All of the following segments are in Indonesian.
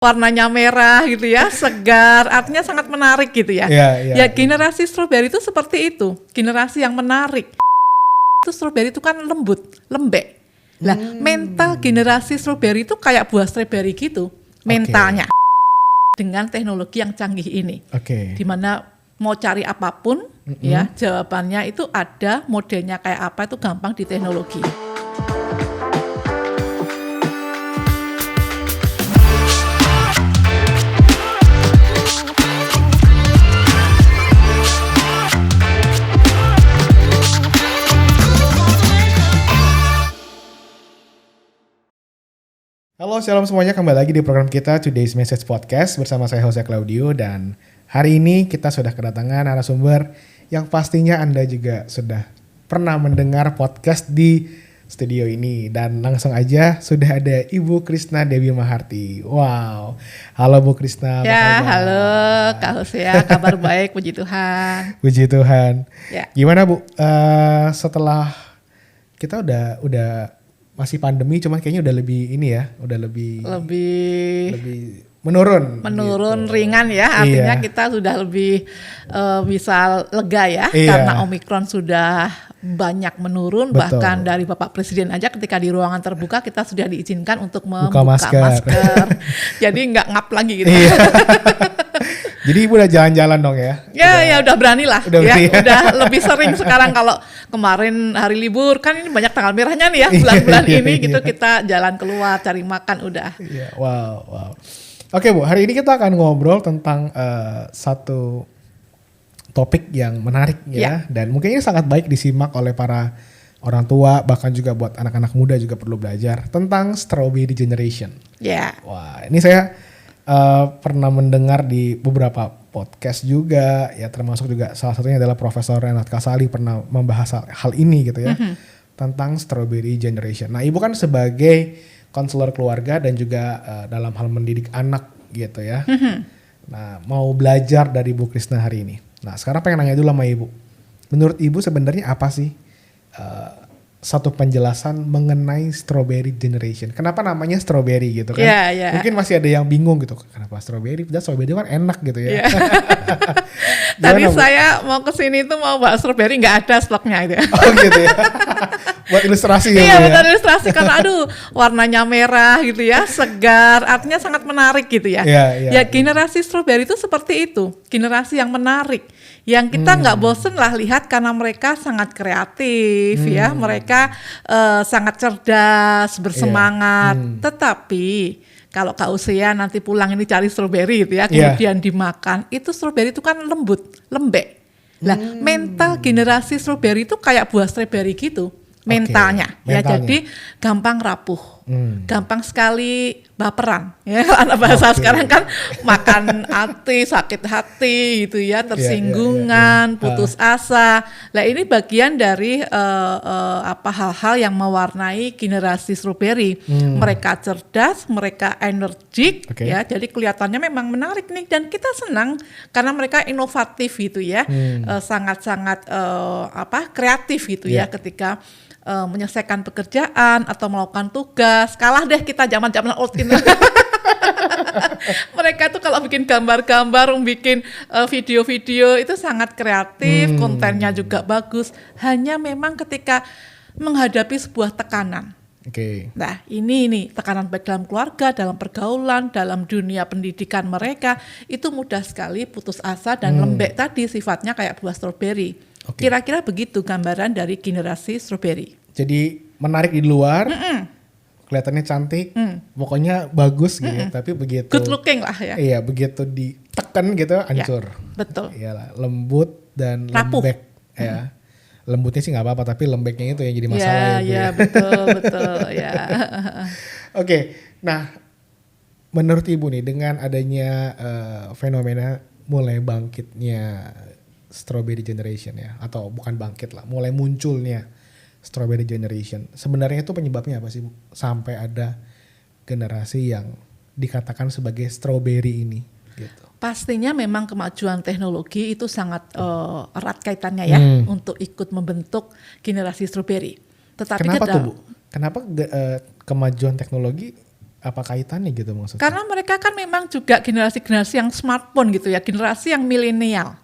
warnanya merah gitu ya, segar, artinya sangat menarik gitu ya. Ya generasi stroberi itu seperti itu, generasi yang menarik. Itu stroberi itu kan lembut, lembek. Nah, mental generasi stroberi itu kayak buah stroberi gitu, mentalnya. Dengan teknologi yang canggih ini. Dimana mau cari apapun, ya jawabannya itu ada, modelnya kayak apa itu gampang di teknologi. Halo, shalom semuanya, kembali lagi di program kita Today's Message Podcast bersama saya Jose Claudio, dan hari ini kita sudah kedatangan narasumber yang pastinya Anda juga sudah pernah mendengar podcast di studio ini, dan langsung aja sudah ada Ibu Krisna Dewi Maharti. Wow, halo Bu Krisna. Ya, halo Kak Jose, kabar baik, puji Tuhan. Puji Tuhan. Ya. Gimana Bu? Setelah kita udah masih pandemi, cuman kayaknya udah lebih ini ya, udah lebih menurun gitu. Ringan ya, artinya kita sudah lebih bisa lega ya, karena Omikron sudah banyak menurun. Betul. Bahkan dari Bapak Presiden aja ketika di ruangan terbuka kita sudah diizinkan untuk membuka masker. Jadi nggak ngap lagi gitu. Jadi Ibu udah jalan-jalan dong ya? Ya udah berani lah. Udah lebih sering sekarang. Kalau kemarin hari libur kan ini banyak tanggal merahnya nih ya, bulan-bulan ini gitu kita jalan keluar cari makan udah. Wow. Oke Bu, hari ini kita akan ngobrol tentang satu topik yang menarik ya, dan mungkin ini sangat baik disimak oleh para orang tua, bahkan juga buat anak-anak muda juga perlu belajar tentang strawberry generation. Wah, ini saya pernah mendengar di beberapa podcast juga ya, termasuk juga salah satunya adalah Profesor Renat Kasali pernah membahas hal ini gitu ya, tentang strawberry generation. Nah, Ibu kan sebagai konselor keluarga dan juga dalam hal mendidik anak gitu ya. Nah, mau belajar dari Bu Krisna hari ini. Nah, sekarang pengen nanya dulu sama Ibu. Menurut Ibu sebenarnya apa sih satu penjelasan mengenai strawberry generation? Kenapa namanya strawberry gitu kan? Mungkin masih ada yang bingung gitu. Kenapa strawberry? Padahal strawberry kan enak gitu ya. Tadi saya mau kesini tuh mau bahas strawberry, nggak ada stoknya gitu. Oh gitu ya. Buat ilustrasi ya. Iya, buat ilustrasi karena warnanya merah gitu ya, segar, artinya sangat menarik gitu ya. Ya generasi strawberry itu seperti itu, generasi yang menarik. Yang kita nggak bosen lah lihat karena mereka sangat kreatif ya, mereka sangat cerdas, bersemangat. Tetapi kalau Kak Usia nanti pulang ini cari strawberry gitu ya, kemudian dimakan, itu strawberry itu kan lembut, lembek. Nah, mental generasi strawberry itu kayak buah strawberry gitu. Mentalnya. Ya, jadi gampang rapuh, gampang sekali baperan ya, anak bahasa sekarang kan makan hati, sakit hati gitu ya, tersinggungan, putus asa. Nah, ini bagian dari hal-hal yang mewarnai generasi strawberry. Mereka cerdas, mereka energik ya, jadi kelihatannya memang menarik nih, dan kita senang karena mereka inovatif gitu ya, sangat-sangat kreatif gitu ya ketika menyelesaikan pekerjaan atau melakukan tugas. Kalah deh kita zaman-zaman old ini. Mereka tuh kalau bikin gambar-gambar, bikin video-video itu sangat kreatif, kontennya juga bagus. Hanya memang ketika menghadapi sebuah tekanan. Nah, ini tekanan baik dalam keluarga, dalam pergaulan, dalam dunia pendidikan mereka, itu mudah sekali putus asa dan lembek tadi, sifatnya kayak buah stroberi. Kira-kira begitu gambaran dari generasi strawberry. Jadi menarik di luar, kelihatannya cantik, pokoknya bagus gitu. Tapi begitu good looking lah ya. Iya, begitu ditekan gitu hancur. Betul. Iyalah, lembut dan rapuh. Lembek. Ya, lembutnya sih nggak apa-apa, tapi lembeknya itu yang jadi masalah ya. Iya, betul ya. Oke, nah menurut Ibu nih, dengan adanya fenomena mulai bangkitnya strawberry generation ya, atau bukan bangkit lah, mulai munculnya strawberry generation, sebenarnya itu penyebabnya apa sih Bu? Sampai ada generasi yang dikatakan sebagai strawberry ini gitu. Pastinya memang kemajuan teknologi itu sangat erat kaitannya ya, untuk ikut membentuk generasi strawberry. Tetapi kenapa tuh Bu? Kenapa kemajuan teknologi apa kaitannya gitu maksudnya? Karena mereka kan memang juga generasi-generasi yang smartphone gitu ya, generasi yang milenial.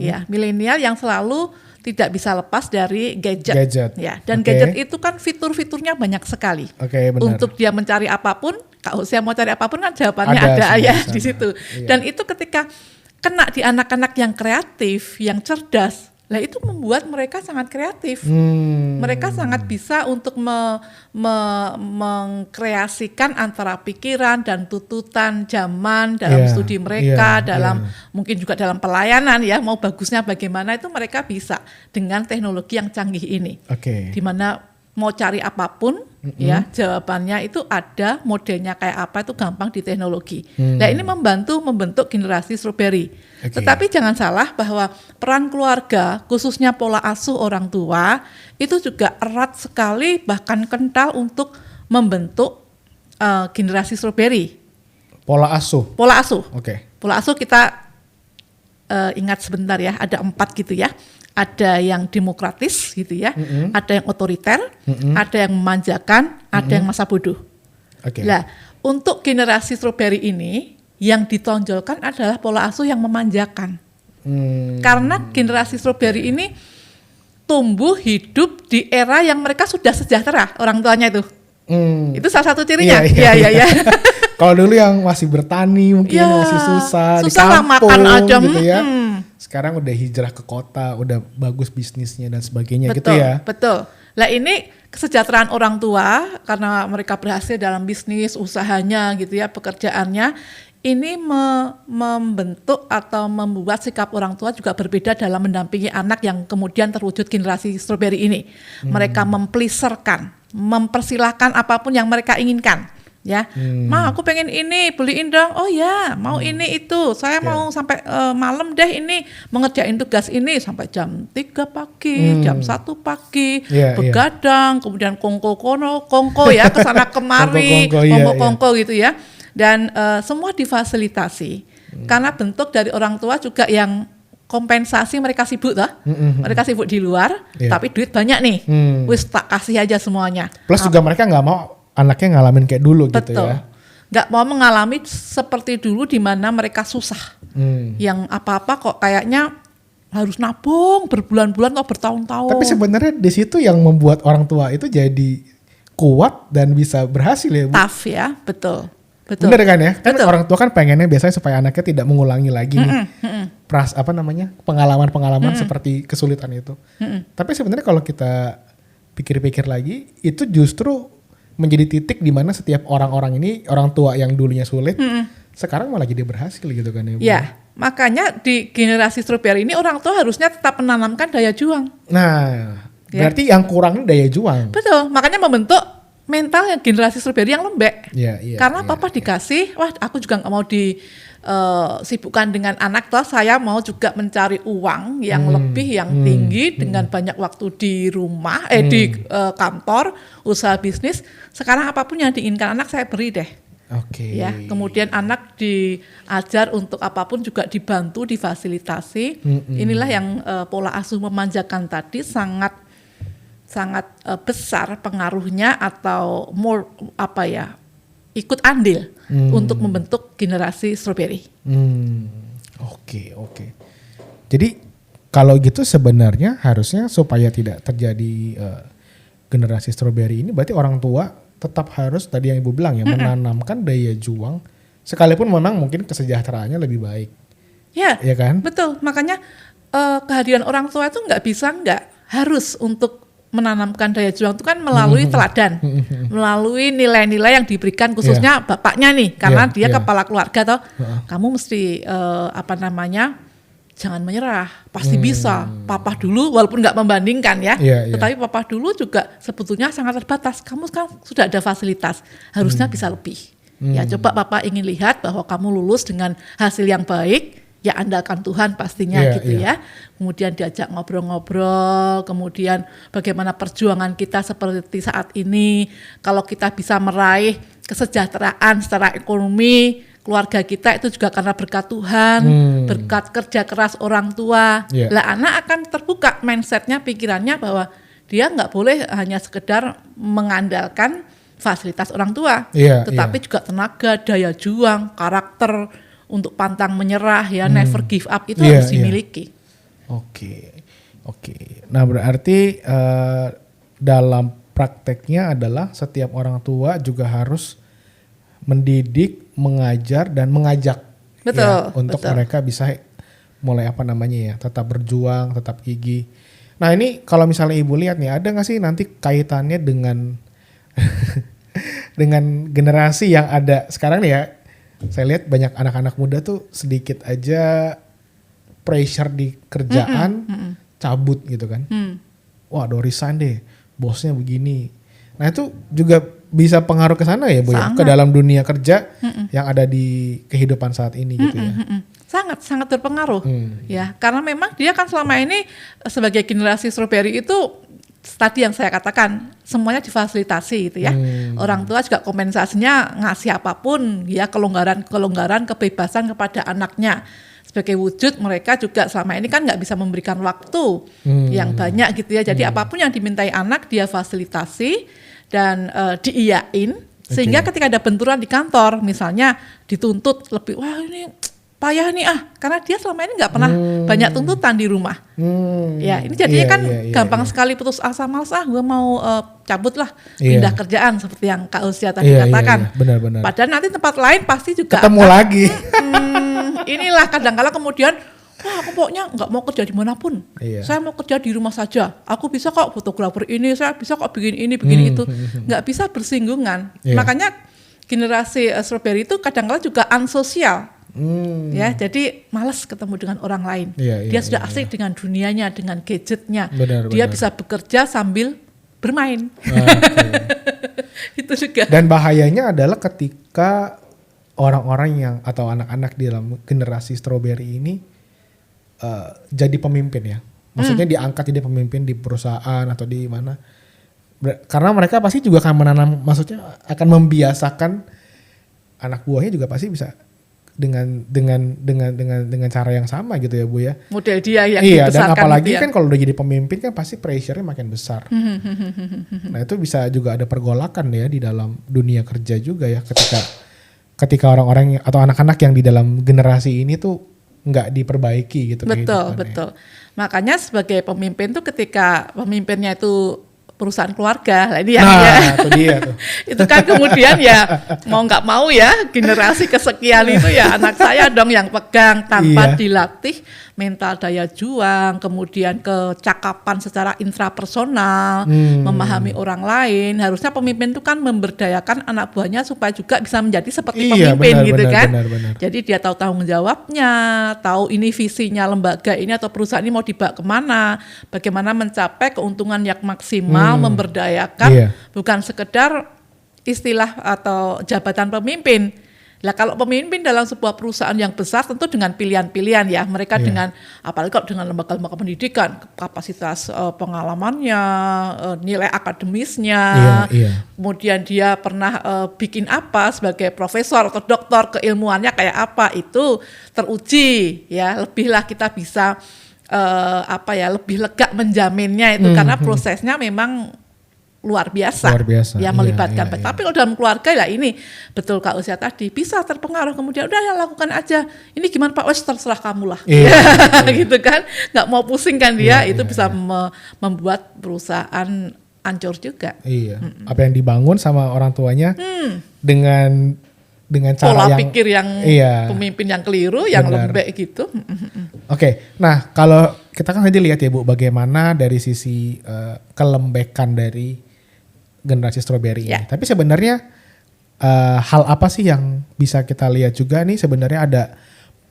Ya, milenial yang selalu tidak bisa lepas dari gadget. Ya, dan gadget itu kan fitur-fiturnya banyak sekali. Benar. Untuk dia mencari apapun, Kak Husea mau cari apapun kan jawabannya ada ya di situ. Iya. Dan itu ketika kena di anak-anak yang kreatif, yang cerdas, lah itu membuat mereka sangat kreatif. Mereka sangat bisa untuk mengkreasikan antara pikiran dan tuntutan zaman dalam studi mereka, mungkin juga dalam pelayanan ya, mau bagusnya bagaimana itu mereka bisa dengan teknologi yang canggih ini. Di mana mau cari apapun ya jawabannya itu ada, modelnya kayak apa itu gampang di teknologi. Nah ini membentuk generasi strawberry. Tetapi jangan salah bahwa peran keluarga khususnya pola asuh orang tua itu juga erat sekali bahkan kental untuk membentuk generasi strawberry. Pola asuh. Pola asuh kita ingat sebentar ya, ada 4 gitu ya. Ada yang demokratis gitu ya, ada yang otoriter, ada yang memanjakan, ada yang masa bodoh. Nah, untuk generasi strawberry ini yang ditonjolkan adalah pola asuh yang memanjakan. Karena generasi strawberry ini tumbuh hidup di era yang mereka sudah sejahtera orang tuanya itu. Itu salah satu cirinya. Iya. Kalau dulu yang masih bertani mungkin masih susah di kampung makan aja gitu ya. Sekarang udah hijrah ke kota, udah bagus bisnisnya dan sebagainya gitu ya. Betul. Lah ini kesejahteraan orang tua karena mereka berhasil dalam bisnis, usahanya gitu ya, pekerjaannya. Ini membentuk atau membuat sikap orang tua juga berbeda dalam mendampingi anak yang kemudian terwujud generasi strawberry ini. Mereka mempleaserkan, mempersilahkan apapun yang mereka inginkan. Ya, Ma aku pengen ini, beliin dong. Oh ya, mau ini itu. Saya mau sampai malam deh ini mengerjain tugas ini sampai jam 3 pagi, jam 1 pagi, begadang, kemudian kongko ya kesana kemari, kongko gitu ya. Dan semua difasilitasi karena bentuk dari orang tua juga yang kompensasi mereka sibuk mereka sibuk di luar, tapi duit banyak nih, wis tak kasih aja semuanya. Plus juga mereka nggak mau anaknya ngalamin kayak dulu. Betul. Gitu ya. Nggak mau mengalami seperti dulu di mana mereka susah. Yang apa-apa kok kayaknya harus nabung berbulan-bulan atau bertahun-tahun. Tapi sebenarnya di situ yang membuat orang tua itu jadi kuat dan bisa berhasil ya Bu. Tough ya, betul. Bener kan ya? Kan orang tua kan pengennya biasanya supaya anaknya tidak mengulangi lagi nih pengalaman-pengalaman seperti kesulitan itu. Tapi sebenarnya kalau kita pikir-pikir lagi, itu justru menjadi titik di mana setiap orang-orang ini, orang tua yang dulunya sulit, sekarang malah jadi berhasil gitu kan ya Bu. Ya, makanya di generasi strawberry ini orang tua harusnya tetap menanamkan daya juang. Nah, berarti yang kurang daya juang. Betul, makanya membentuk mental yang generasi strawberry yang lembek. Karena papa dikasih, wah aku juga gak mau disibukkan dengan anak, toh saya mau juga mencari uang yang lebih, yang tinggi dengan banyak waktu di rumah, di kantor, usaha bisnis. Sekarang apapun yang diinginkan anak saya beri deh. Ya, kemudian anak diajar untuk apapun juga dibantu, difasilitasi. Inilah yang pola asuh memanjakan tadi sangat besar pengaruhnya atau ikut andil untuk membentuk generasi strawberry. Oke. Jadi kalau gitu sebenarnya harusnya supaya tidak terjadi generasi strawberry ini, berarti orang tua tetap harus tadi yang Ibu bilang ya, menanamkan daya juang sekalipun memang mungkin kesejahteraannya lebih baik. Ya kan? Betul. Makanya kehadiran orang tua itu nggak harus untuk menanamkan daya juang itu kan melalui teladan, melalui nilai-nilai yang diberikan khususnya bapaknya nih, karena dia kepala keluarga toh. Kamu mesti jangan menyerah, pasti bisa. Papa dulu walaupun nggak membandingkan ya, tetapi papa dulu juga sebetulnya sangat terbatas. Kamu kan sudah ada fasilitas, harusnya bisa lebih. Ya coba papa ingin lihat bahwa kamu lulus dengan hasil yang baik. Ya andalkan Tuhan pastinya ya. Kemudian diajak ngobrol-ngobrol, kemudian bagaimana perjuangan kita seperti saat ini. Kalau kita bisa meraih kesejahteraan secara ekonomi, keluarga kita itu juga karena berkat Tuhan, berkat kerja keras orang tua. Lah anak akan terbuka mindsetnya, pikirannya bahwa dia nggak boleh hanya sekedar mengandalkan fasilitas orang tua, tetapi juga tenaga, daya juang, karakter untuk pantang menyerah ya, never give up itu harus dimiliki. Oke. Nah berarti dalam prakteknya adalah setiap orang tua juga harus mendidik, mengajar dan mengajak untuk mereka bisa mulai tetap berjuang, tetap gigih. Nah ini kalau misalnya ibu lihat nih, ada nggak sih nanti kaitannya dengan dengan generasi yang ada sekarang nih ya? Saya lihat banyak anak-anak muda tuh sedikit aja pressure di kerjaan, cabut gitu kan. Wah, resign deh, bosnya begini. Nah itu juga bisa pengaruh ke sana ya Bu ya? Ke dalam dunia kerja yang ada di kehidupan saat ini gitu ya. Sangat berpengaruh ya, karena memang dia kan selama ini sebagai generasi strawberry itu tadi yang saya katakan semuanya difasilitasi gitu ya. Orang tua juga kompensasinya ngasih apapun ya, kelonggaran kebebasan kepada anaknya. Sebagai wujud mereka juga selama ini kan nggak bisa memberikan waktu yang banyak gitu ya. Jadi apapun yang dimintai anak dia fasilitasi dan diiyain sehingga ketika ada benturan di kantor misalnya dituntut lebih, wah ini payah nih karena dia selama ini nggak pernah banyak tuntutan di rumah. Ya ini jadinya gampang sekali putus asa, malas gue mau cabut lah, pindah kerjaan seperti yang Kak Usia tadi katakan. Benar. Padahal nanti tempat lain pasti juga ketemu lagi. Inilah kadang-kala kemudian aku pokoknya nggak mau kerja dimanapun. Saya mau kerja di rumah saja. Aku bisa kok fotografer ini, saya bisa kok bikin ini, bikin itu. Nggak bisa bersinggungan. Makanya generasi strawberry itu kadang-kala juga ansosial. Ya, jadi malas ketemu dengan orang lain. Dia sudah asik dengan dunianya, dengan gadgetnya. Dia bisa bekerja sambil bermain. Itu juga. Dan bahayanya adalah ketika orang-orang yang atau anak-anak di dalam generasi strawberry ini jadi pemimpin ya. Maksudnya diangkat jadi pemimpin di perusahaan atau di mana. Karena mereka pasti juga akan menanam, maksudnya akan membiasakan anak buahnya juga pasti bisa dengan cara yang sama gitu ya Bu ya. Model dia yang dibesarkan. Dan apalagi kan kalau udah jadi pemimpin kan pasti pressure-nya makin besar. Nah itu bisa juga ada pergolakan ya di dalam dunia kerja juga ya, ketika orang-orang atau anak-anak yang di dalam generasi ini tuh nggak diperbaiki gitu. Betul. Makanya sebagai pemimpin tuh ketika pemimpinnya itu perusahaan keluarga, ini itu dia tuh. Itu kan kemudian ya mau nggak mau ya generasi kesekian itu ya anak saya dong yang pegang tanpa dilatih mental daya juang, kemudian kecakapan secara intrapersonal, memahami orang lain. Harusnya pemimpin itu kan memberdayakan anak buahnya supaya juga bisa menjadi seperti pemimpin benar. Jadi dia tahu tanggung jawabnya, tahu ini visinya lembaga ini atau perusahaan ini mau dibawa kemana, bagaimana mencapai keuntungan yang maksimal, memberdayakan, bukan sekedar istilah atau jabatan pemimpin. Lah kalau pemimpin dalam sebuah perusahaan yang besar tentu dengan pilihan-pilihan ya, mereka dengan apalagi kalau dengan lembaga-lembaga pendidikan, kapasitas pengalamannya, nilai akademisnya, kemudian dia pernah bikin apa sebagai profesor atau doktor, keilmuannya kayak apa, itu teruji ya, lebihlah kita bisa lebih lega menjaminnya itu karena prosesnya memang luar biasa ya, melibatkan. Tapi kalau dalam keluarga ya ini betul Kak Usia tadi bisa terpengaruh, kemudian udah ya lakukan aja, ini gimana Pak, wes terserah kamu lah gitu kan, nggak mau pusing kan dia, itu bisa membuat perusahaan hancur juga. Apa yang dibangun sama orang tuanya dengan cara pola yang pikir yang pemimpin yang keliru, yang lembek gitu. Oke, nah kalau kita kan tadi lihat ya Bu, bagaimana dari sisi kelembekan dari generasi strawberry ini. Tapi sebenarnya hal apa sih yang bisa kita lihat juga nih, sebenarnya ada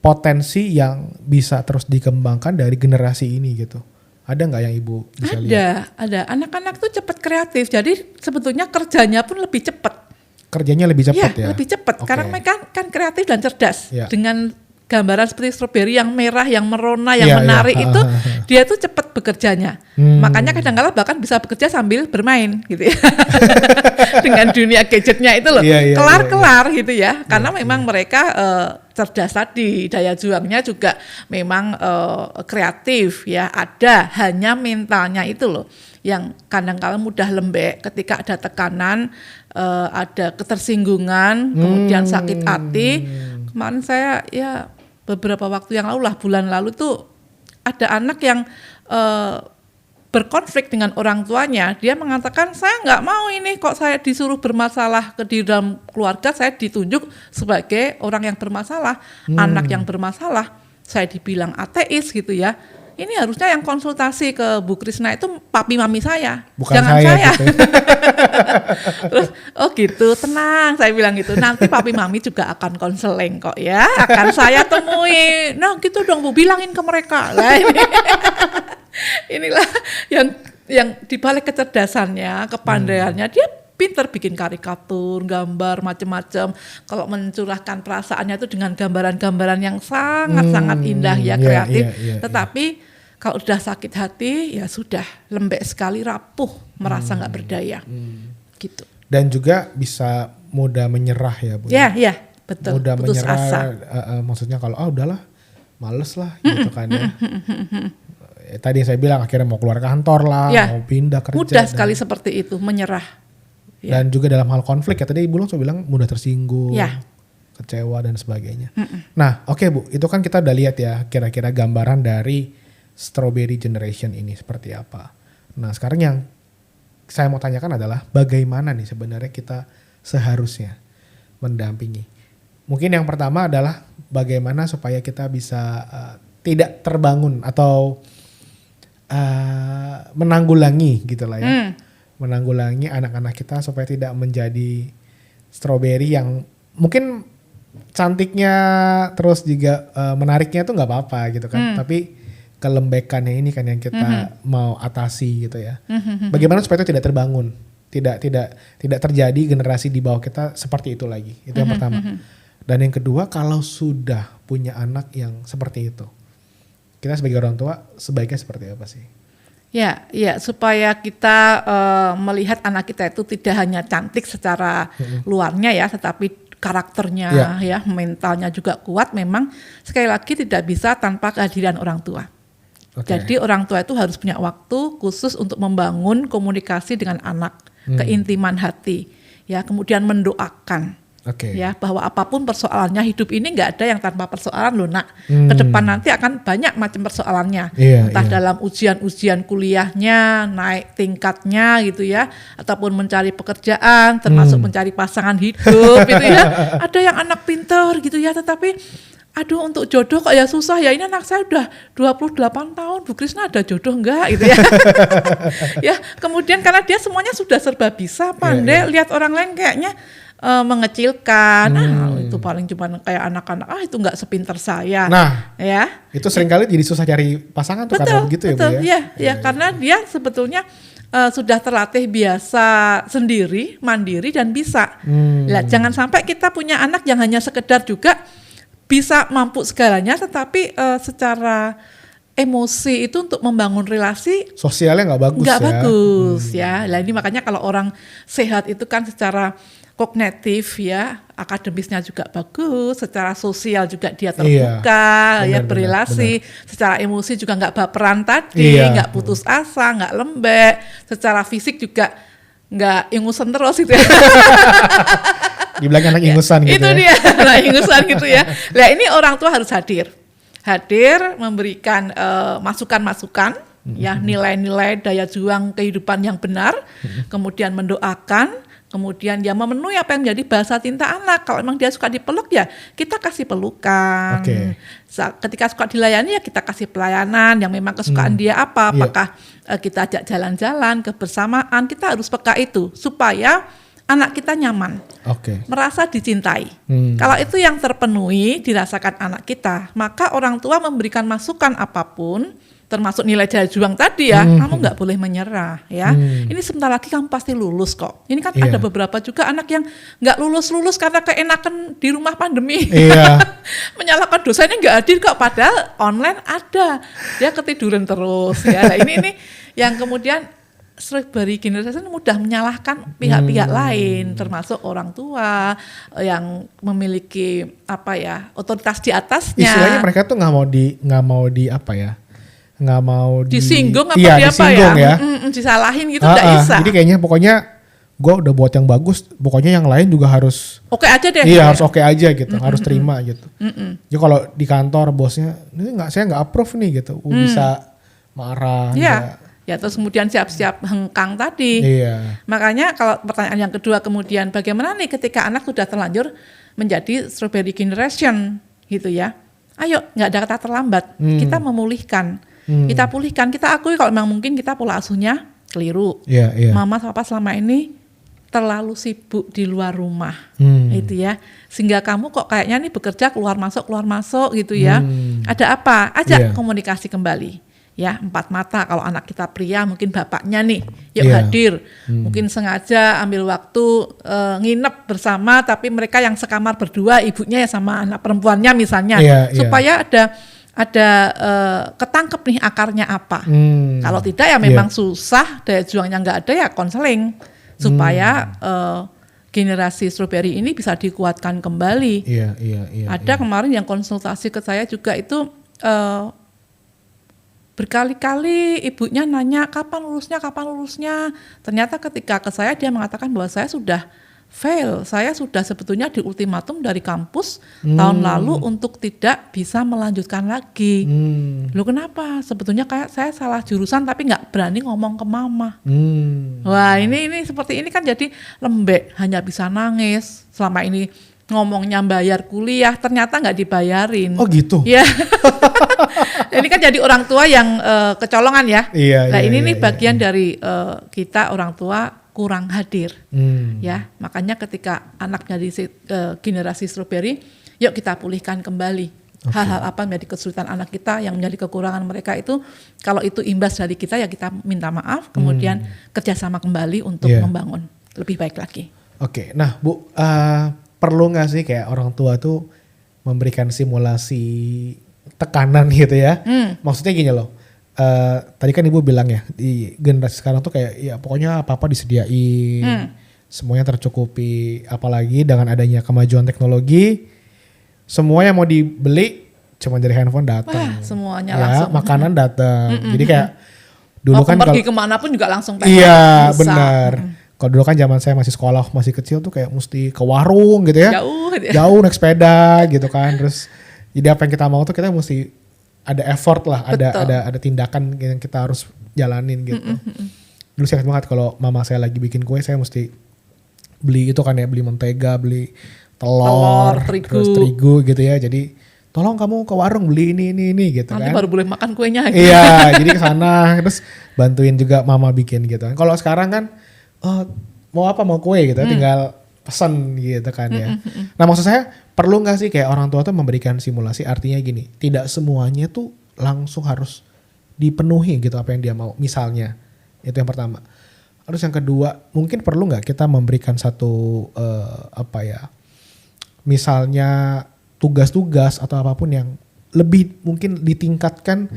potensi yang bisa terus dikembangkan dari generasi ini gitu. Ada nggak yang Ibu bisa lihat? Ada. Anak-anak tuh cepat kreatif, jadi sebetulnya kerjanya pun lebih cepat. Kerjanya lebih cepat ya? Lebih cepat, karena mereka kan kreatif dan cerdas. Dengan gambaran seperti strawberry yang merah, yang merona, yang menarik itu, dia tuh cepat bekerjanya. Makanya kadang-kadang bahkan bisa bekerja sambil bermain gitu ya. Dengan dunia gadgetnya itu loh, kelar-kelar gitu ya. Karena memang mereka cerdas tadi, daya juangnya juga memang kreatif ya. Ada, hanya mentalnya itu loh yang kadang-kadang mudah lembek ketika ada tekanan, ada ketersinggungan, kemudian sakit hati. Kemarin saya ya beberapa waktu yang lalu lah, bulan lalu tuh ada anak yang berkonflik dengan orang tuanya. Dia mengatakan, saya nggak mau ini, kok saya disuruh bermasalah di dalam keluarga, saya ditunjuk sebagai orang yang bermasalah, anak yang bermasalah. Saya dibilang ateis gitu ya. Ini harusnya yang konsultasi ke Bu Krisna itu papi mami saya, bukan jangan saya. Gitu. Terus, oh gitu, tenang, saya bilang gitu. Nanti papi mami juga akan konseling kok ya, akan saya temui. Nah gitu dong Bu, bilangin ke mereka. Lah ini, inilah yang dibalik kecerdasannya, kepandaiannya, dia pinter bikin karikatur, gambar macam-macam. Kalau mencurahkan perasaannya itu dengan gambaran-gambaran yang sangat-sangat indah ya, kreatif. Tetapi kalau udah sakit hati ya sudah, lembek sekali, rapuh, merasa nggak berdaya, gitu. Dan juga bisa mudah menyerah ya Bu. Ya, betul. Mudah putus menyerah, asa. Maksudnya kalau udahlah, males lah gitu kan ya. Tadi saya bilang akhirnya mau keluar kantor lah, mau pindah kerja. Mudah sekali seperti itu, menyerah. Dan juga dalam hal konflik ya, tadi Ibu langsung bilang mudah tersinggung, kecewa dan sebagainya. Nah oke Bu, itu kan kita udah lihat ya kira-kira gambaran dari Strawberry Generation ini seperti apa. Nah sekarang yang saya mau tanyakan adalah bagaimana nih sebenarnya kita seharusnya mendampingi. Mungkin yang pertama adalah bagaimana supaya kita bisa tidak terbangun atau menanggulangi gitu lah ya. Menanggulangi anak-anak kita supaya tidak menjadi strawberry yang mungkin cantiknya terus juga menariknya tuh nggak apa-apa gitu kan, tapi kelembekannya ini kan yang kita mau atasi gitu ya. Bagaimana supaya itu tidak terbangun, tidak terjadi generasi di bawah kita seperti itu lagi. Itu yang pertama. Dan yang kedua, kalau sudah punya anak yang seperti itu, kita sebagai orang tua sebaiknya seperti apa sih? Ya, supaya kita melihat anak kita itu tidak hanya cantik secara luarnya ya, tetapi karakternya ya, mentalnya juga kuat. Memang sekali lagi tidak bisa tanpa kehadiran orang tua. Jadi orang tua itu harus punya waktu khusus untuk membangun komunikasi dengan anak, keintiman hati, ya, kemudian mendoakan. Ya, bahwa apapun persoalannya hidup ini nggak ada yang tanpa persoalan loh nak. Ke depan nanti akan banyak macam persoalannya. Entah dalam ujian-ujian kuliahnya, naik tingkatnya gitu ya, ataupun mencari pekerjaan, termasuk mencari pasangan hidup gitu ya. Ada yang anak pinter gitu ya, tetapi aduh untuk jodoh kok ya susah ya. Ini anak saya udah 28 tahun, Bu Krisna ada jodoh enggak gitu ya. Ya, kemudian karena dia semuanya sudah serba bisa, pandai, lihat orang lain kayaknya mengecilkan, itu paling cuma kayak anak-anak, itu nggak sepinter saya. Nah, ya itu seringkali jadi susah cari pasangan tuh karena begitu betul, ya Bu ya. Karena dia sebetulnya sudah terlatih biasa sendiri, mandiri dan bisa. Lah, jangan sampai kita punya anak yang hanya sekedar juga bisa mampu segalanya, tetapi secara emosi itu untuk membangun relasi sosialnya nggak bagus ya. Lah ini makanya kalau orang sehat itu kan secara kognitif ya, akademisnya juga bagus, secara sosial juga dia terbuka, berrelasi, secara emosi juga nggak baperan tadi, nggak putus asa, nggak lembek, secara fisik juga nggak ingusan terus gitu ya. Dibilang anak ingusan gitu. Itu dia, anak ingusan gitu ya. Nah ini orang tua harus hadir memberikan masukan-masukan, ya, nilai-nilai daya juang kehidupan yang benar, kemudian mendoakan. Kemudian dia memenuhi apa yang menjadi bahasa cinta anak. Kalau memang dia suka dipeluk ya kita kasih pelukan. Ketika suka dilayani ya kita kasih pelayanan yang memang kesukaan dia apa. Apakah kita ajak jalan-jalan, kebersamaan. Kita harus peka itu supaya anak kita nyaman, merasa dicintai. Kalau itu yang terpenuhi dirasakan anak kita, maka orang tua memberikan masukan apapun, termasuk nilai daya juang tadi ya, kamu nggak boleh menyerah ya. Ini sebentar lagi kamu pasti lulus kok. Ini kan ada beberapa juga anak yang nggak lulus karena keenakan di rumah pandemi. Menyalahkan dosennya nggak hadir kok, padahal online ada. Dia ketiduran terus ya. Nah, ini yang kemudian Strawberry Generation mudah menyalahkan pihak-pihak lain, termasuk orang tua yang memiliki otoritas di atasnya. Istilahnya mereka tuh nggak mau disinggung apa dia apa ya, disalahin gitu, nggak bisa. Jadi kayaknya pokoknya gue udah buat yang bagus, pokoknya yang lain juga harus oke aja deh. Iya, harus oke aja gitu, harus terima gitu. Jadi kalau di kantor bosnya, ini saya nggak approve nih gitu, bisa marah. Iya. Ya terus kemudian siap-siap hengkang tadi. Iya. Makanya kalau pertanyaan yang kedua kemudian bagaimana nih ketika anak sudah terlanjur menjadi strawberry generation gitu ya. Ayo, nggak ada kata terlambat. Kita memulihkan. Kita pulihkan, kita akui kalau memang mungkin kita pola asuhnya keliru. Iya. Mama sama papa selama ini terlalu sibuk di luar rumah. Gitu ya. Sehingga kamu kok kayaknya nih bekerja keluar masuk gitu ya. Ada apa? Ajak komunikasi kembali. Ya, 4 mata kalau anak kita pria mungkin bapaknya nih yuk hadir, mungkin sengaja ambil waktu nginep bersama tapi mereka yang sekamar berdua, ibunya ya sama anak perempuannya misalnya, supaya ada ketangkep nih akarnya apa. Kalau tidak ya memang susah, daya juangnya nggak ada ya konseling supaya generasi strawberry ini bisa dikuatkan kembali. Ada kemarin yang konsultasi ke saya juga itu berkali-kali ibunya nanya kapan lulusnya. Ternyata ketika ke saya dia mengatakan bahwa saya sudah fail. Saya sudah sebetulnya di ultimatum dari kampus tahun lalu untuk tidak bisa melanjutkan lagi. Loh kenapa? Sebetulnya kayak saya salah jurusan tapi nggak berani ngomong ke mama. Wah ini seperti ini kan jadi lembek, hanya bisa nangis. Selama ini ngomongnya bayar kuliah, ternyata nggak dibayarin. Oh gitu? Ya. Ini kan jadi orang tua yang kecolongan ya. Nah ini nih bagian dari kita orang tua kurang hadir. Ya, makanya ketika anak jadi generasi strawberry, yuk kita pulihkan kembali. Hal-hal apa menjadi kesulitan anak kita, yang menjadi kekurangan mereka itu, kalau itu imbas dari kita ya kita minta maaf, kemudian kerjasama kembali untuk membangun lebih baik lagi. Oke, nah Bu, perlu nggak sih kayak orang tua tuh memberikan simulasi tekanan gitu ya? Maksudnya gini loh, tadi kan Ibu bilang ya di generasi sekarang tuh kayak ya pokoknya apa-apa disediain, semuanya tercukupi, apalagi dengan adanya kemajuan teknologi, semua yang mau dibeli cuma dari handphone datang, semuanya ya, langsung, makanan datang, jadi kayak dulu kan pergi kemana pun juga langsung pengen. Iya benar. Kalau dulu kan zaman saya masih sekolah, masih kecil tuh kayak mesti ke warung gitu ya. Jauh naik sepeda gitu kan. Terus jadi apa yang kita mau tuh kita mesti ada effort lah, ada tindakan yang kita harus jalanin gitu. Dulu saya ingat banget kalau mama saya lagi bikin kue, saya mesti beli itu kan ya, beli mentega, beli telur, terus terigu gitu ya. Jadi tolong kamu ke warung beli ini gitu. Nanti kan. Baru boleh makan kuenya. Gitu. Iya, jadi kesana terus bantuin juga mama bikin gitu. Kalau sekarang kan mau kue gitu, tinggal pesan gitu kan ya. Nah maksud saya perlu nggak sih kayak orang tua tuh memberikan simulasi, artinya gini, tidak semuanya tuh langsung harus dipenuhi gitu apa yang dia mau. Misalnya itu yang pertama. Terus yang kedua, mungkin perlu nggak kita memberikan satu misalnya tugas-tugas atau apapun yang lebih mungkin ditingkatkan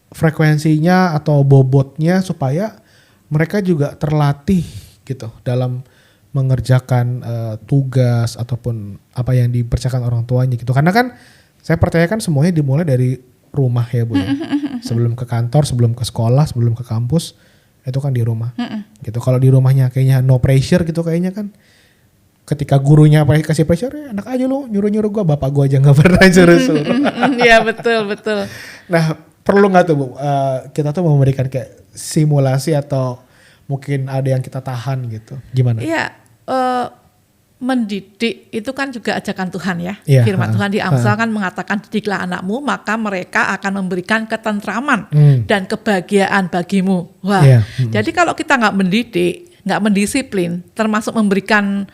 frekuensinya atau bobotnya supaya mereka juga terlatih gitu dalam mengerjakan tugas ataupun apa yang dipercayakan orang tuanya gitu. Karena kan saya percayakan semuanya dimulai dari rumah ya Bu. Sebelum ke kantor, sebelum ke sekolah, sebelum ke kampus itu kan di rumah. Gitu. Kalau di rumahnya kayaknya no pressure gitu kayaknya kan. Ketika gurunya kasih pressure, enak aja lu nyuruh-nyuruh gue, bapak gue aja gak pernah suruh-suruh. Iya betul. Nah perlu gak tuh Bu, kita tuh memberikan kayak simulasi atau mungkin ada yang kita tahan gitu, gimana? Iya, mendidik itu kan juga ajakan Tuhan ya. Firman Tuhan di Amsal kan mengatakan didiklah anakmu maka mereka akan memberikan ketentraman dan kebahagiaan bagimu. Wah, jadi kalau kita gak mendidik, gak mendisiplin, termasuk memberikan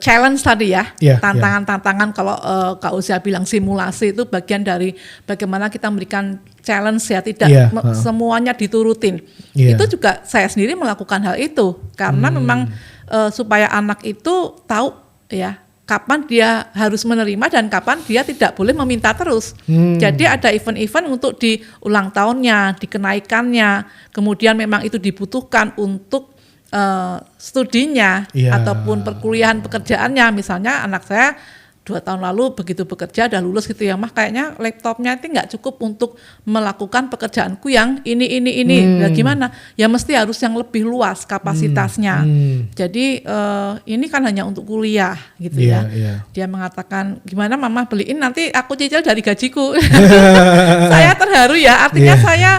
challenge tadi ya, tantangan-tantangan kalau Kak Usia bilang simulasi itu bagian dari bagaimana kita memberikan challenge ya, tidak semuanya diturutin. Itu juga saya sendiri melakukan hal itu karena memang supaya anak itu tahu ya kapan dia harus menerima dan kapan dia tidak boleh meminta terus. Jadi ada event-event untuk di ulang tahunnya, di kenaikannya, kemudian memang itu dibutuhkan untuk studinya ataupun perkuliahan pekerjaannya. Misalnya anak saya 2 tahun lalu begitu bekerja udah lulus gitu ya, mah kayaknya laptopnya itu nggak cukup untuk melakukan pekerjaanku yang ini. Nah, gimana? Ya mesti harus yang lebih luas kapasitasnya. Jadi ini kan hanya untuk kuliah gitu ya. Dia mengatakan gimana mama beliin nanti aku cicil dari gajiku. Saya terharu ya, artinya saya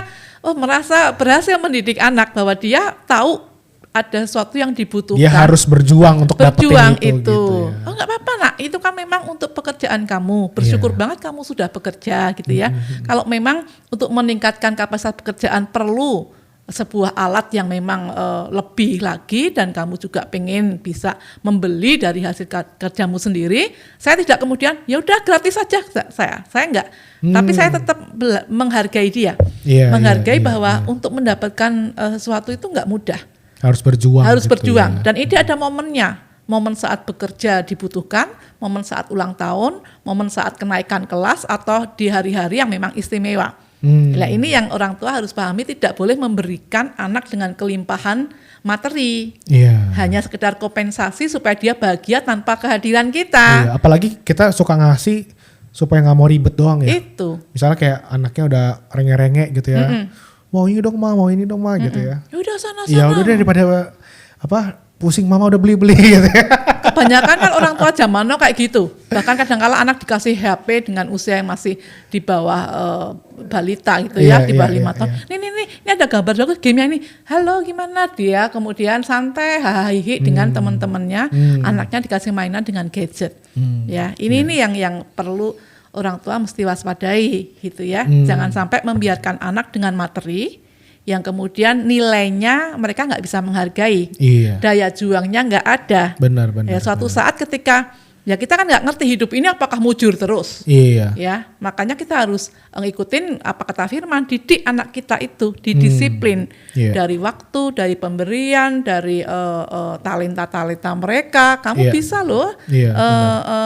merasa berhasil mendidik anak bahwa dia tahu ada sesuatu yang dibutuhkan. Dia harus berjuang untuk dapetin itu. Gitu ya. Oh nggak apa-apa nak, itu kan memang untuk pekerjaan kamu. Bersyukur banget kamu sudah bekerja gitu ya. Kalau memang untuk meningkatkan kapasitas pekerjaan perlu sebuah alat yang memang lebih lagi dan kamu juga pengen bisa membeli dari hasil kerjamu sendiri, saya tidak kemudian ya udah gratis saja saya enggak. Tapi saya tetap menghargai dia. Menghargai bahwa untuk mendapatkan sesuatu itu enggak mudah. Harus berjuang. Harus berjuang. Dan ini ada momennya. Momen saat bekerja dibutuhkan, momen saat ulang tahun, momen saat kenaikan kelas, atau di hari-hari yang memang istimewa. Nah ini yang orang tua harus pahami, tidak boleh memberikan anak dengan kelimpahan materi. Hanya sekedar kompensasi supaya dia bahagia tanpa kehadiran kita. Apalagi kita suka ngasih supaya nggak mau ribet doang ya. Itu. Misalnya kayak anaknya udah renge-renge gitu ya. Mau ini dong ma gitu ya. Udah sana. Ya udah daripada pusing mama udah beli gitu ya. Kebanyakan kan orang tua zaman now kayak gitu. Bahkan kadang-kala anak dikasih HP dengan usia yang masih di bawah balita gitu ya, di bawah 5 tahun. Ini ada gambar bagus gamenya ini. Halo gimana dia? Kemudian santai hahihi dengan teman-temannya. Anaknya dikasih mainan dengan gadget. Ya, ini yang perlu orang tua mesti waspadai gitu ya. Jangan sampai membiarkan anak dengan materi yang kemudian nilainya mereka nggak bisa menghargai, daya juangnya nggak ada. Benar. Ya, suatu saat ketika ya kita kan nggak ngerti hidup ini apakah mujur terus. Ya, makanya kita harus ngikutin apa kata Firman, didik anak kita itu didisiplin dari waktu, dari pemberian, dari talenta mereka. Kamu bisa loh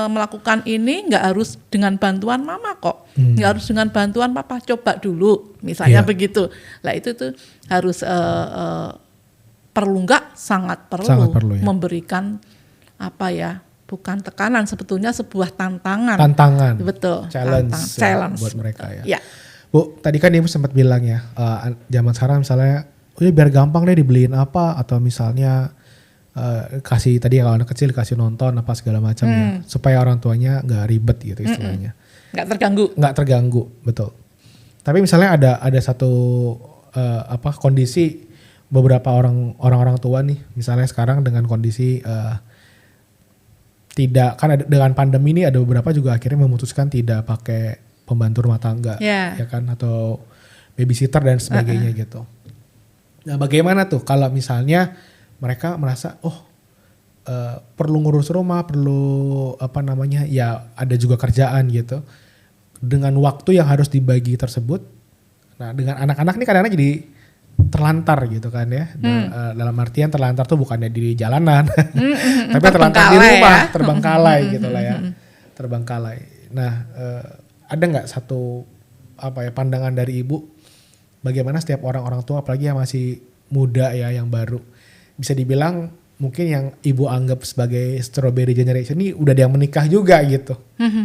melakukan ini, nggak harus dengan bantuan mama kok, nggak harus dengan bantuan papa, coba dulu, misalnya begitu. Lah itu tuh harus perlu nggak, sangat perlu ya. Memberikan bukan tekanan, sebetulnya sebuah tantangan. Betul. Challenge buat mereka ya. Bu, tadi kan Ibu sempat bilang ya, zaman sekarang misalnya, biar gampang deh dibeliin apa, atau misalnya kasih tadi kalau anak kecil kasih nonton apa segala macam ya, supaya orang tuanya nggak ribet gitu istilahnya. Nggak terganggu, betul. Tapi misalnya ada satu kondisi beberapa orang tua nih, misalnya sekarang dengan kondisi tidak, kan dengan pandemi ini ada beberapa juga akhirnya memutuskan tidak pakai pembantu rumah tangga, ya kan, atau babysitter dan sebagainya gitu. Nah, bagaimana tuh kalau misalnya mereka merasa perlu ngurus rumah, perlu ya ada juga kerjaan gitu, dengan waktu yang harus dibagi tersebut. Nah, dengan anak-anak nih kadang-kadang jadi terlantar gitu kan ya. Dalam artian terlantar tuh bukannya di jalanan, tapi terlantar di rumah, terbengkalai gitu lah ya. Terbengkalai. Nah, ada nggak satu pandangan dari Ibu bagaimana setiap orang tua, apalagi yang masih muda ya, yang baru, bisa dibilang mungkin yang Ibu anggap sebagai strawberry generation ini udah ada yang menikah juga gitu.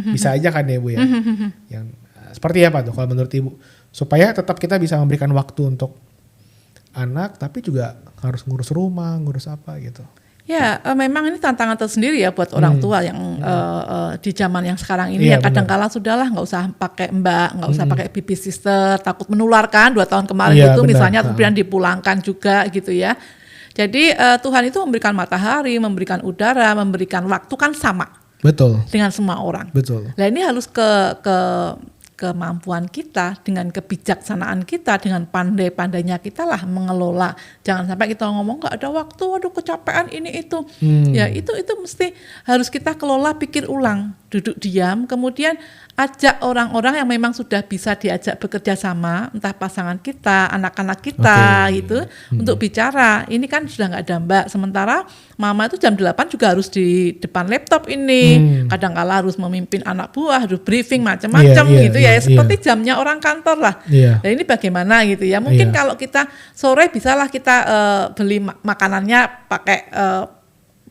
Bisa aja kan ya Bu ya. Yang seperti apa tuh kalau menurut Ibu, supaya tetap kita bisa memberikan waktu untuk anak tapi juga harus ngurus rumah, ngurus apa gitu. Ya, memang ini tantangan tersendiri ya buat orang tua yang di zaman yang sekarang ini, yang kadang-kala sudahlah nggak usah pakai mbak, nggak usah pakai baby sister, takut menularkan. 2 tahun kemarin itu benar. Misalnya kemudian dipulangkan juga gitu ya. Jadi Tuhan itu memberikan matahari, memberikan udara, memberikan waktu kan sama. Betul. Dengan semua orang. Betul. Nah ini harus kemampuan kita, dengan kebijaksanaan kita, dengan pandai-pandainya kita lah mengelola. Jangan sampai kita ngomong nggak ada waktu, aduh kecapean ini itu. Ya itu mesti harus kita kelola, pikir ulang, duduk diam, kemudian ajak orang-orang yang memang sudah bisa diajak bekerja sama, entah pasangan kita, anak-anak kita gitu, untuk bicara. Ini kan sudah nggak ada mbak, sementara mama itu jam 8 juga harus di depan laptop ini. Kadang-kala harus memimpin anak buah, harus briefing macam-macam gitu ya. Seperti jamnya orang kantor lah. Nah ini bagaimana gitu ya. Mungkin kalau kita sore bisalah kita beli makanannya pakai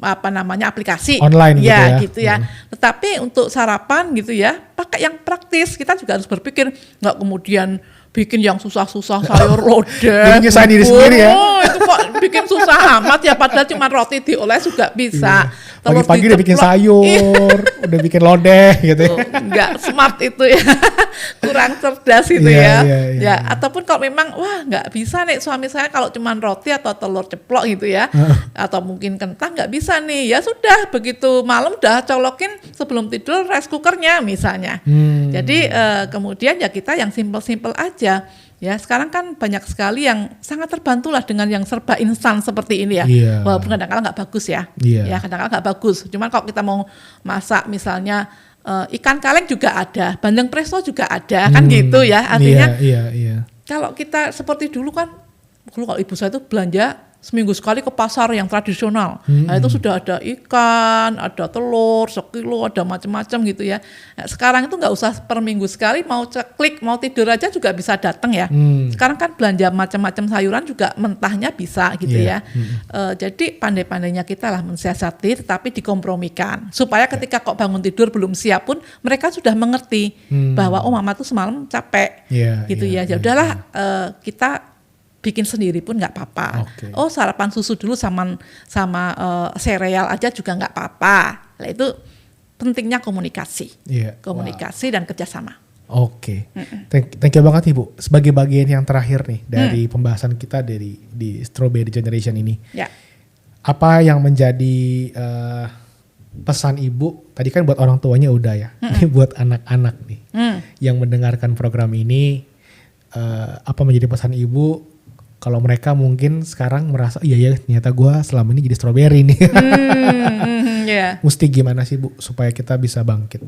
aplikasi online gitu ya. Tetapi untuk sarapan gitu ya, pakai yang praktis. Kita juga harus berpikir, nggak kemudian bikin yang susah-susah sayur lodeh. Nyusahin diri sendiri ya. Itu kok bikin susah amat ya, padahal cuma roti dioles juga bisa. Pagi-pagi udah bikin sayur, udah bikin lodeh gitu. Enggak smart itu ya. Kurang cerdas itu ya. Ataupun kalau memang wah nggak bisa nih suami saya kalau cuma roti atau telur ceplok gitu ya. Atau mungkin kentang nggak bisa nih. Ya sudah, begitu malam udah colokin sebelum tidur rice cookernya misalnya. Jadi kemudian ya kita yang simple-simple aja. Ya sekarang kan banyak sekali yang sangat terbantulah dengan yang serba instan seperti ini ya. Walaupun kadang-kadang nggak bagus ya. Ya kadang-kadang nggak bagus. Cuman kalau kita mau masak misalnya ikan kaleng juga ada, bandeng presto juga ada, kan gitu ya. Artinya kalau kita seperti dulu kan, kalau ibu saya itu belanja seminggu sekali ke pasar yang tradisional. Nah itu sudah ada ikan, ada telur, sekilo, ada macam-macam gitu ya. Nah, sekarang itu nggak usah per minggu sekali, mau klik, mau tidur aja juga bisa datang ya. Sekarang kan belanja macam-macam sayuran juga mentahnya bisa gitu ya. Jadi pandai-pandainya kita lah mensiasati, tetapi dikompromikan. Supaya ketika kok bangun tidur belum siap pun, mereka sudah mengerti bahwa oh mama tuh semalam capek gitu ya. Ya udahlah kita bikin sendiri pun nggak apa-apa. Oh sarapan susu dulu sama sereal aja juga nggak apa-apa. Nah itu pentingnya komunikasi, komunikasi dan kerjasama. Thank you banget Ibu. Sebagai bagian yang terakhir nih dari pembahasan kita di Strawberry Generation ini, apa yang menjadi pesan Ibu? Tadi kan buat orang tuanya udah ya, ini buat anak-anak nih yang mendengarkan program ini, apa menjadi pesan Ibu? Kalau mereka mungkin sekarang merasa iya ternyata gue selama ini jadi strawberry nih. Mesti gimana sih Bu supaya kita bisa bangkit?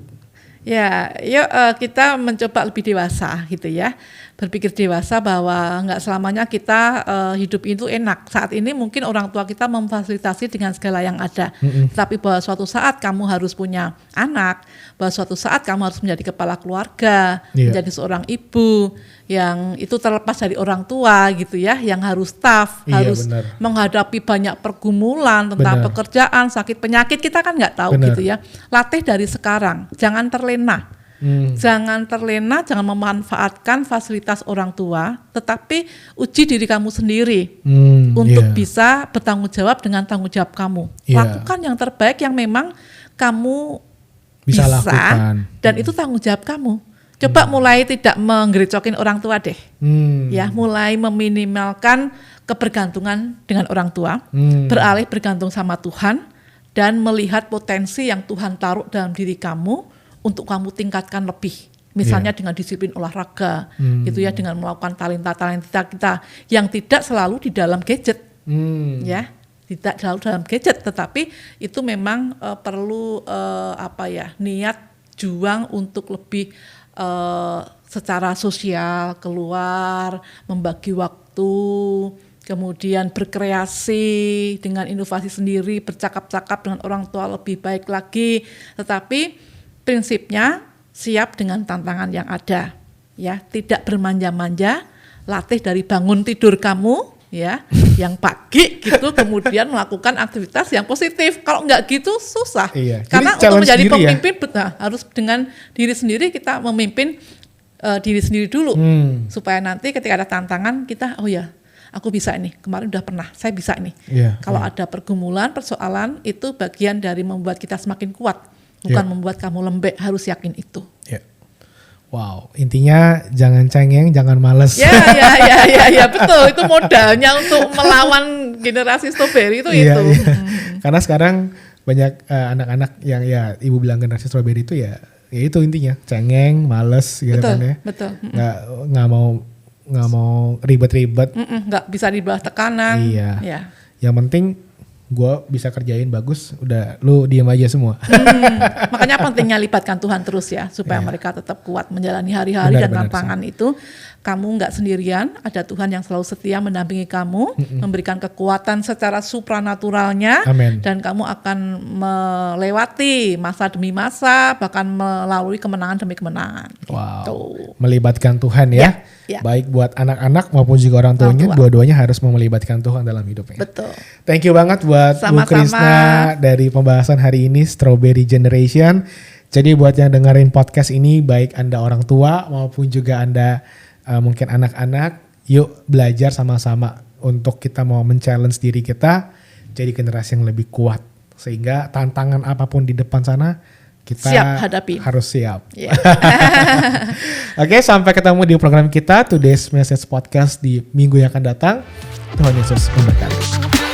Ya, yuk kita mencoba lebih dewasa gitu ya. Berpikir dewasa bahwa nggak selamanya kita hidup itu enak. Saat ini mungkin orang tua kita memfasilitasi dengan segala yang ada. Tapi bahwa suatu saat kamu harus punya anak, bahwa suatu saat kamu harus menjadi kepala keluarga, menjadi seorang ibu yang itu terlepas dari orang tua gitu ya, yang harus tough, harus menghadapi banyak pergumulan tentang pekerjaan, sakit, penyakit, kita kan nggak tahu gitu ya. Latih dari sekarang, jangan terlena. Jangan terlena, jangan memanfaatkan fasilitas orang tua, tetapi uji diri kamu sendiri untuk bisa bertanggung jawab dengan tanggung jawab kamu. Lakukan yang terbaik yang memang kamu bisa lakukan, dan itu tanggung jawab kamu. Coba mulai tidak menggerecokin orang tua deh, ya, mulai meminimalkan kebergantungan dengan orang tua, beralih bergantung sama Tuhan, dan melihat potensi yang Tuhan taruh dalam diri kamu untuk kamu tingkatkan lebih. Misalnya dengan disiplin olahraga, gitu ya, dengan melakukan talenta-talenta kita yang tidak selalu di dalam gadget, ya, tidak selalu dalam gadget, tetapi itu memang perlu niat, juang untuk lebih secara sosial, keluar, membagi waktu, kemudian berkreasi dengan inovasi sendiri, bercakap-cakap dengan orang tua lebih baik lagi, tetapi prinsipnya siap dengan tantangan yang ada, ya, tidak bermanja-manja, latih dari bangun tidur kamu, ya, yang pagi gitu, kemudian melakukan aktivitas yang positif. Kalau enggak gitu susah. Karena untuk menjadi pemimpin harus dengan diri sendiri, kita memimpin diri sendiri dulu, supaya nanti ketika ada tantangan kita, oh ya, aku bisa ini, kemarin udah pernah, saya bisa ini. Kalau ada pergumulan, persoalan, itu bagian dari membuat kita semakin kuat, bukan membuat kamu lembek, harus yakin itu. Wow, intinya jangan cengeng, jangan males. Ya, betul. Itu modalnya untuk melawan generasi strawberry itu. Karena sekarang banyak anak-anak yang ya ibu bilang generasi strawberry itu ya itu intinya cengeng, males gitu kan ya. Betul. Nggak mau ribet-ribet. Nggak bisa di bawah tekanan. Iya. Yang penting gue bisa kerjain bagus, udah lu diam aja semua. Makanya pentingnya libatkan Tuhan terus ya, supaya mereka tetap kuat menjalani hari-hari dan tantangan itu. Kamu nggak sendirian, ada Tuhan yang selalu setia mendampingi kamu, memberikan kekuatan secara supranaturalnya, dan kamu akan melewati masa demi masa, bahkan melalui kemenangan demi kemenangan. Wow, gitu. Melibatkan Tuhan ya. Baik buat anak-anak maupun juga orang tuanya, dua-duanya harus melibatkan Tuhan dalam hidupnya. Betul. Thank you banget buat buat Bu Krisna dari pembahasan hari ini Strawberry Generation. Jadi buat yang dengerin podcast ini, baik Anda orang tua maupun juga Anda mungkin anak-anak, yuk belajar sama-sama untuk kita mau men-challenge diri kita jadi generasi yang lebih kuat. Sehingga tantangan apapun di depan sana kita harus siap. Yeah. Oke, sampai ketemu di program kita Today's Message Podcast di minggu yang akan datang. Tuhan Yesus memberkati.